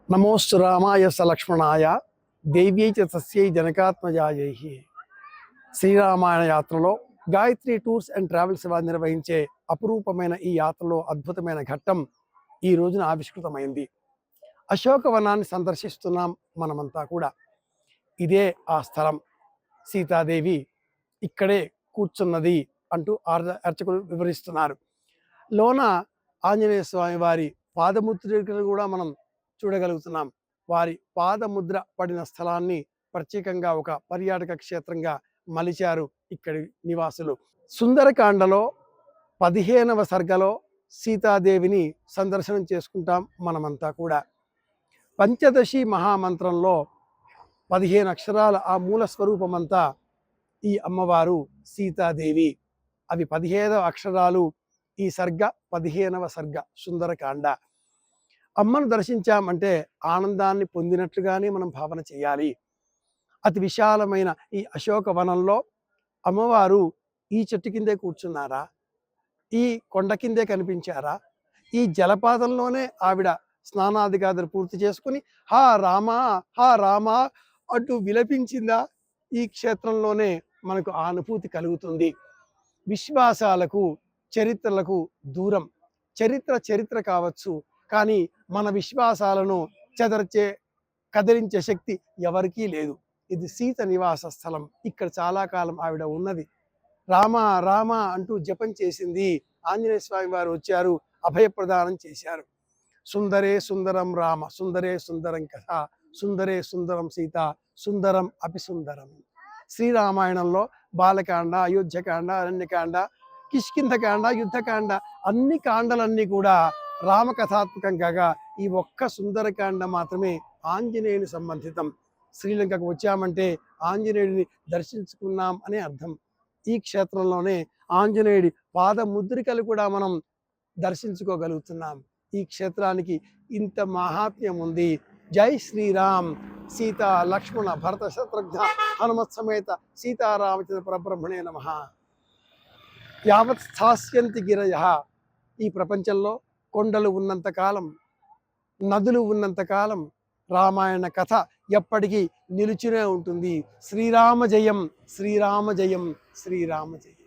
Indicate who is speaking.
Speaker 1: నమోస్తు రామాయ సలక్ష్మణాయ దేవ్యై చ తస్యై జనకాత్మజాయై. శ్రీరామాయణ యాత్రలో గాయత్రి టూర్స్ అండ్ ట్రావెల్స్ వారు నిర్వహించే అపురూపమైన ఈ యాత్రలో అద్భుతమైన ఘట్టం ఈ రోజున ఆవిష్కృతమైంది. అశోకవనాన్ని సందర్శిస్తున్నాం మనమంతా కూడా. ఇదే ఆ స్థలం. సీతాదేవి ఇక్కడే కూర్చున్నది అంటూ అర్చకులు వివరిస్తున్నారు. లోన ఆంజనేయ స్వామి వారి పాదముద్రలు కూడా మనం చూడగలుగుతున్నాం. వారి పాదముద్ర పడిన స్థలాన్ని ప్రత్యేకంగా ఒక పర్యాటక క్షేత్రంగా మలిచారు ఇక్కడి నివాసులు. సుందరకాండలో 15వ సర్గలో సీతాదేవిని సందర్శనం చేసుకుంటాం మనమంతా కూడా. పంచదశి మహామంత్రంలో 15 అక్షరాల ఆ మూల స్వరూపమంతా ఈ అమ్మవారు సీతాదేవి. అవి 15 అక్షరాలు. ఈ సర్గ 15వ సర్గ సుందరకాండ. అమ్మను దర్శించామంటే ఆనందాన్ని పొందినట్లుగానే మనం భావన చేయాలి. అతి విశాలమైన ఈ అశోక వనంలో అమ్మవారు ఈ చెట్టు కిందే కూర్చున్నారా, ఈ కొండ కిందే కనిపించారా, ఈ జలపాతంలోనే ఆవిడ స్నానాదిగాదులు పూర్తి చేసుకుని హా రామా హా రామా అంటూ విలపించిందా, ఈ క్షేత్రంలోనే మనకు ఆ అనుభూతి కలుగుతుంది. విశ్వాసాలకు చరిత్రలకు దూరం. చరిత్ర కావచ్చు, కానీ మన విశ్వాసాలను కదిలించే శక్తి ఎవరికీ లేదు. ఇది సీత నివాస స్థలం. ఇక్కడ చాలా కాలం ఆవిడ ఉన్నది. రామ రామ అంటూ జపం చేసింది. ఆంజనేయ స్వామి వారు వచ్చారు, అభయప్రదానం చేశారు. సుందరే సుందరం రామ, సుందరే సుందరం కథ, సుందరే సుందరం సీత, సుందరం అపి సుందరం. శ్రీరామాయణంలో బాలకాండ, అయోధ్యకాండ, అరణ్యకాండ, కిష్కింధకాండ, యుద్ధకాండ, అన్ని కాండలన్నీ కూడా రామకథాత్మకం కాగా ఈ ఒక్క సుందరకాండ మాత్రమే ఆంజనేయుని సంబంధితం. శ్రీలంకకు వచ్చామంటే ఆంజనేయుడిని దర్శించుకున్నాం అనే అర్థం. ఈ క్షేత్రంలోనే ఆంజనేయుడి పాదముద్రికలు కూడా మనం దర్శించుకోగలుగుతున్నాం. ఈ క్షేత్రానికి ఇంత మహాత్మ్యం ఉంది. జై శ్రీరామ్. సీతా లక్ష్మణ భరత శత్రుఘ్న హనుమత్ సమేత సీతారామచంద్ర పరబ్రహ్మణే నమః. యావత్ స్థాస్యంతి గిరయః. ఈ ప్రపంచంలో కొండలు ఉన్నంతకాలం, నదులు ఉన్నంతకాలం రామాయణ కథ ఎప్పటికీ నిలుచునే ఉంటుంది. శ్రీరామ జయం, శ్రీరామ జయం, శ్రీరామ జయం.